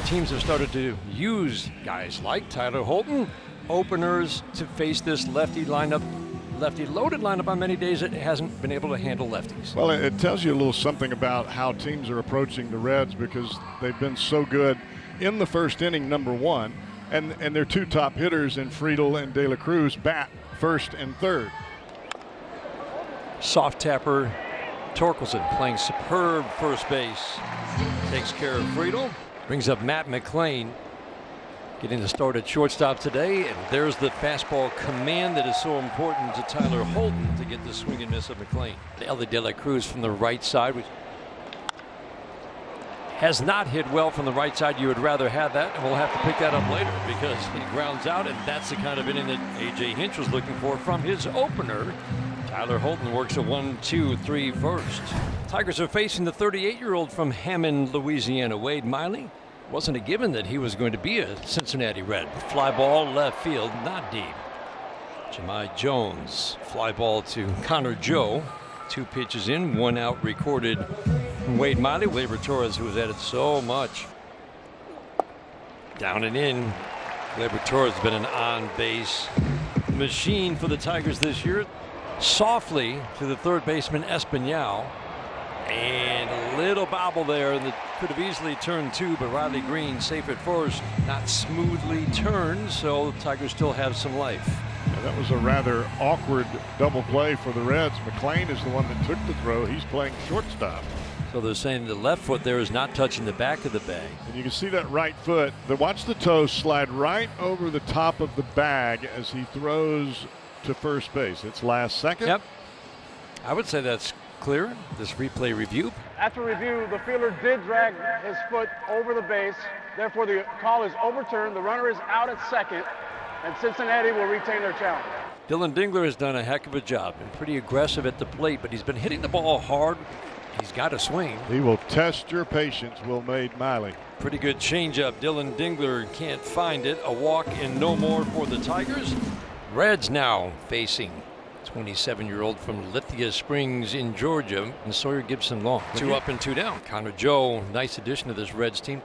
teams have started to use guys like Tyler Holton, openers, to face this lefty loaded lineup on many days that hasn't been able to handle lefties. Well, it tells you a little something about how teams are approaching the Reds, because they've been so good in the first inning, number one, and their two top hitters in Friedel and De La Cruz bat first and third. Soft tapper Torkelson playing superb first base. Takes care of Friedel. Brings up Matt McLean. Getting the start at shortstop today. And there's the fastball command that is so important to Tyler Holton to get the swing and miss of McLean. Ellie De La Cruz from the right side, which has not hit well from the right side. You would rather have that, and we'll have to pick that up later because he grounds out, and that's the kind of inning that A.J. Hinch was looking for from his opener. Tyler Holton works a 1-2-3 first. Tigers are facing the 38-year-old from Hammond, Louisiana, Wade Miley. Wasn't a given that he was going to be a Cincinnati Red. Fly ball left field, not deep. Jahmai Jones, fly ball to Connor Joe. 2 pitches in, 1 out recorded from Wade Miley. Gleyber Torres, who has added so much. Down and in. Gleyber Torres has been an on-base machine for the Tigers this year. Softly to the third baseman Espinal, and a little bobble there that could have easily turned 2, but Riley Green safe at first, not smoothly turned, so the Tigers still have some life. Yeah, that was a rather awkward double play for the Reds. McLean is the one that took the throw. He's playing shortstop. So they're saying the left foot there is not touching the back of the bag. And you can see that right foot. Watch the toe slide right over the top of the bag as he throws to first base. It's last second. Yep. I would say that's clear. This replay review. After review, the fielder did drag his foot over the base. Therefore, the call is overturned. The runner is out at second, and Cincinnati will retain their challenge. Dylan Dingler has done a heck of a job. Been pretty aggressive at the plate, but he's been hitting the ball hard. He's got a swing. He will test your patience, Will Wade Miley. Pretty good changeup. Dylan Dingler can't find it. A walk and no more for the Tigers. Reds now facing 27-year-old from Lithia Springs in Georgia, and Sawyer Gibson Long. 2 up and 2 down. Connor Joe, nice addition to this Reds team.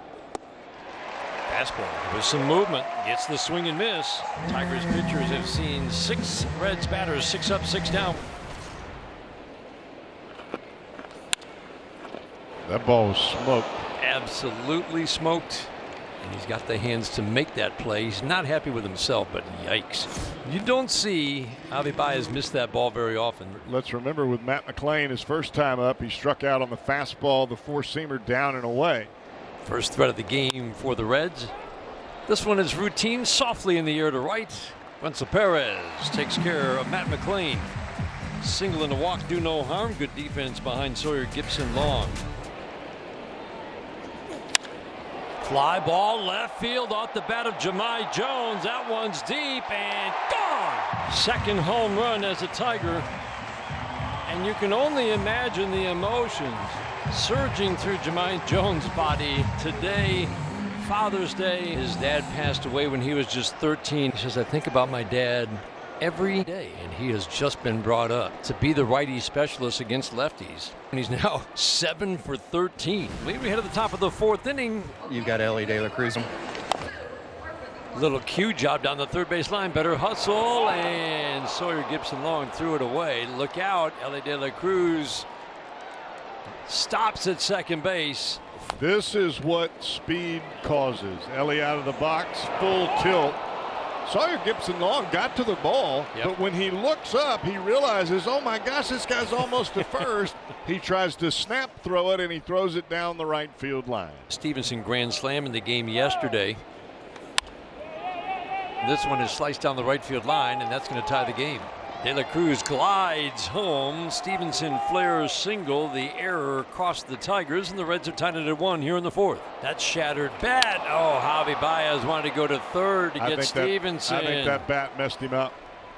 Fastball with some movement, gets the swing and miss. Tigers pitchers have seen 6 Reds batters, 6 up, 6 down. That ball was smoked. Absolutely smoked. And he's got the hands to make that play. He's not happy with himself, but yikes. You don't see Javi Baez miss that ball very often. Let's remember with Matt McLean, his first time up, he struck out on the fastball, the 4-seamer down and away. First threat of the game for the Reds. This one is routine, softly in the air to right. Wenzel Perez takes care of Matt McLean. Single and a walk do no harm. Good defense behind Sawyer Gibson Long. Fly ball left field off the bat of Jahmai Jones. That one's deep and gone. Second home run as a Tiger. And you can only imagine the emotions surging through Jahmai Jones' body today. Father's Day. His dad passed away when he was just 13. He says, I think about my dad every day, and he has just been brought up to be the righty specialist against lefties. And he's now 7 for 13. We head to the top of the 4th inning. You've got Ellie De La Cruz. Little cue job down the third base line. Better hustle, and Sawyer Gibson Long threw it away. Look out, Ellie De La Cruz stops at second base. This is what speed causes. Ellie out of the box, full tilt. Sawyer Gibson Long got to the ball, but when he looks up, he realizes, oh my gosh, this guy's almost to first. He tries to snap throw it, and he throws it down the right field line. Stevenson grand slam in the game yesterday. This one is sliced down the right field line, and that's going to tie the game. De La Cruz glides home. Stevenson flares single. The error cost the Tigers, and the Reds are tied at 1 here in the 4th. That shattered bat. Oh, Javi Baez wanted to go to third to get Stevenson. I think that bat messed him up.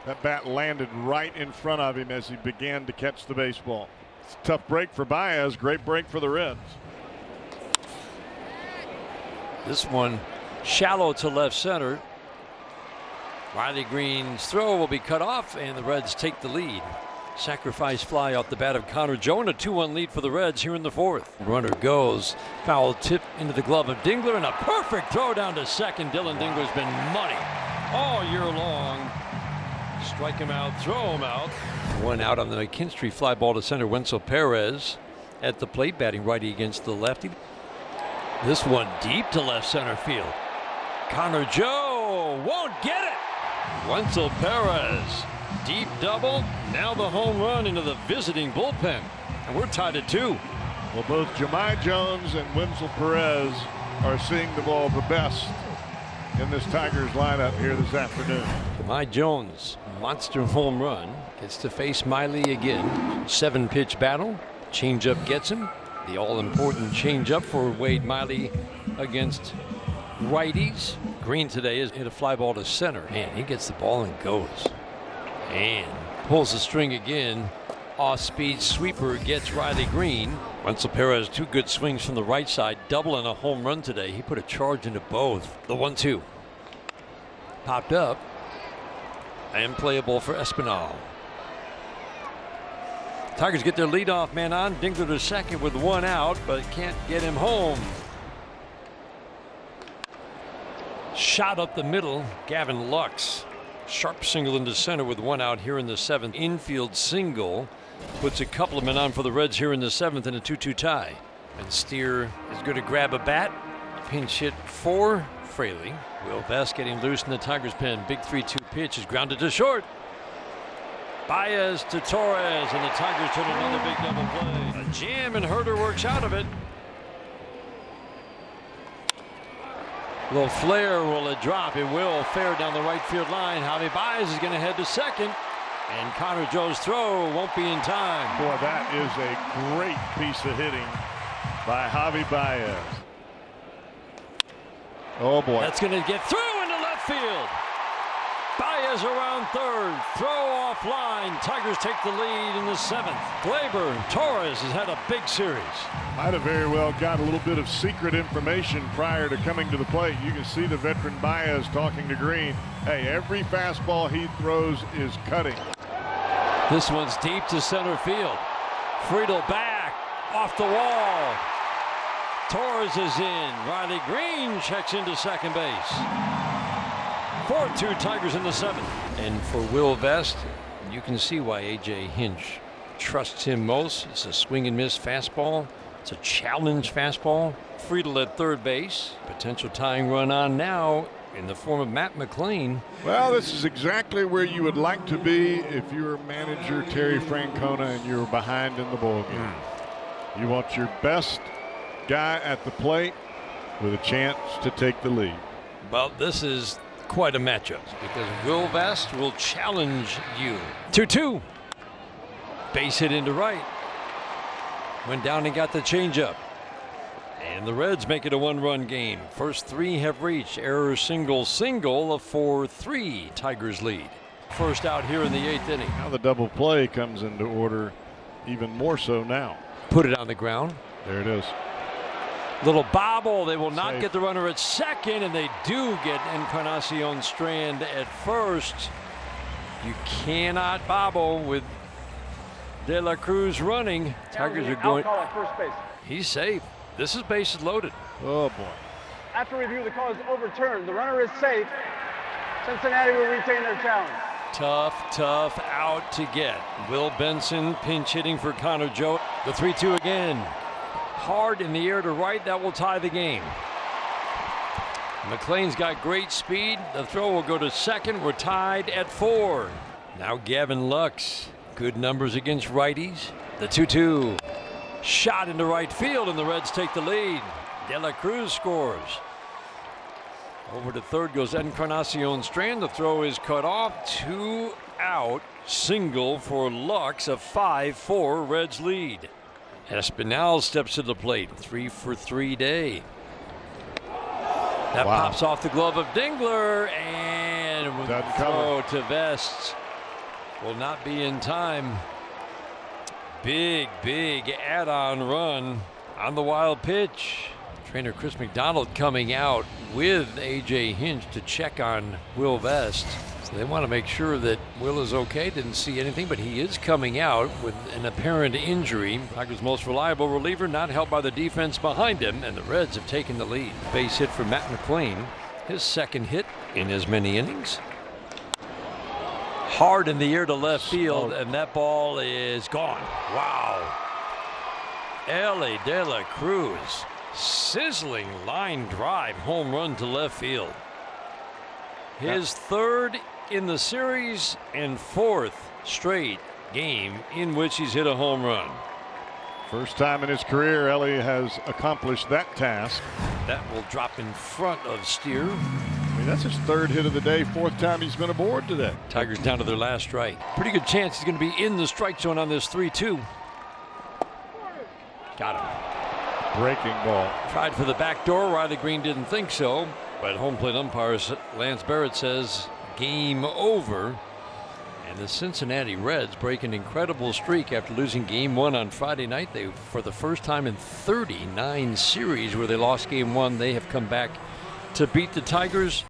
That bat landed right in front of him as he began to catch the baseball. It's a tough break for Baez. Great break for the Reds. This one shallow to left center. Riley Green's throw will be cut off, and the Reds take the lead. Sacrifice fly off the bat of Connor Joe, and a 2-1 lead for the Reds here in the fourth. Runner goes, foul tip into the glove of Dingler, and a perfect throw down to second. Dylan Dingler's been money all year long. Strike him out, throw him out. One out on the McKinstry fly ball to center. Wenzel Perez at the plate, batting righty against the lefty. This one deep to left center field. Connor Joe won't get it. Wenzel Perez, deep double. Now the home run into the visiting bullpen. And we're tied at 2. Well, both Jahmai Jones and Wenzel Perez are seeing the ball the best in this Tigers lineup here this afternoon. Jahmai Jones, monster home run, gets to face Miley again. 7-pitch battle. Changeup gets him. The all-important changeup for Wade Miley against righties. Green today has hit a fly ball to center. Man, he gets the ball and goes. And pulls the string again. Off-speed sweeper gets Riley Green. Wenzel Perez, 2 good swings from the right side. Double and a home run today. He put a charge into both. The 1-2. Popped up. And playable for Espinal. Tigers get their leadoff man on. Dingler to second with 1 out, but can't get him home. Shot up the middle. Gavin Lux. Sharp single into center with 1 out here in the 7th. Infield single puts a couple of men on for the Reds here in the 7th in a 2-2 tie. And Steer is going to grab a bat. Pinch hit for Fraley. Will Vest getting loose in the Tigers pen. Big 3-2 pitch is grounded to short. Baez to Torres, and the Tigers turn another big double play. A jam, and Herter works out of it. Little flare, will it drop? It will. Fair down the right field line. Javi Baez is going to head to second, and Connor Joe's throw won't be in time. Boy, that is a great piece of hitting by Javi Baez. Oh boy. That's going to get through into left field. Baez around third. Throw off line. Tigers take the lead in the 7th. Glaber, Torres has had a big series. Might have very well got a little bit of secret information prior to coming to the plate. You can see the veteran Baez talking to Green. Hey, every fastball he throws is cutting. This one's deep to center field. Friedel back off the wall. Torres is in. Riley Green checks into second base. 4-2 Tigers in the 7th. And for Will Vest, you can see why A.J. Hinch trusts him most. It's a swing and miss fastball. It's a challenge fastball. Friedel at third base. Potential tying run on now in the form of Matt McLean. Well, this is exactly where you would like to be if you were manager Terry Francona and you were behind in the ballgame. You want your best guy at the plate with a chance to take the lead. Well, this is quite a matchup because Will Vest will challenge you. 2-2. Base hit into right. Went down and got the changeup. And the Reds make it a 1-run game. First 3 have reached. Error single, a 4-3 Tigers lead. First out here in the 8th inning. Now the double play comes into order even more so now. Put it on the ground. There it is. Little bobble. They will not Safe. get the runner at second, and they do get Encarnacion Strand at first. You cannot bobble with De La Cruz running. Tigers are going. Call at first base. He's safe. This is bases loaded. Oh boy. After review, the call is overturned. The runner is safe. Cincinnati will retain their challenge. Tough out to get. Will Benson pinch hitting for Connor Joe. The 3-2 again. Hard in the air to right. That will tie the game. McLean's got great speed. The throw will go to second. We're tied at 4. Now Gavin Lux. Good numbers against righties. The 2-2. Shot into right field, and the Reds take the lead. De La Cruz scores. Over to third goes Encarnacion Strand. The throw is cut off. 2 out. Single for Lux. A 5-4 Reds lead. Espinal steps to the plate. 3-for-3 day. That pops off the glove of Dingler, and the throw to Vest will not be in time. Big add-on run on the wild pitch. Trainer Chris McDonald coming out with A.J. Hinch to check on Will Vest. So they want to make sure that Will is okay. Didn't see anything, but he is coming out with an apparent injury. Tigers' most reliable reliever not helped by the defense behind him, and the Reds have taken the lead. Base hit for Matt McLean, his second hit in as many innings. Hard in the air to left field, and that ball is gone. Wow. Ellie De La Cruz, sizzling line drive, home run to left field. His third in the series and fourth straight game in which he's hit a home run. First time in his career Ellie has accomplished that task. That will drop in front of Steer. I mean, that's his third hit of the day, fourth time he's been aboard today. Tigers down to their last strike. Pretty good chance he's going to be in the strike zone on this 3-2. Got him. Breaking ball. Tried for the back door. Riley Green didn't think so. But home plate umpire Lance Barrett says game over. And the Cincinnati Reds break an incredible streak after losing game 1 on Friday night. They, for the first time in 39 series where they lost game 1, they have come back to beat the Tigers.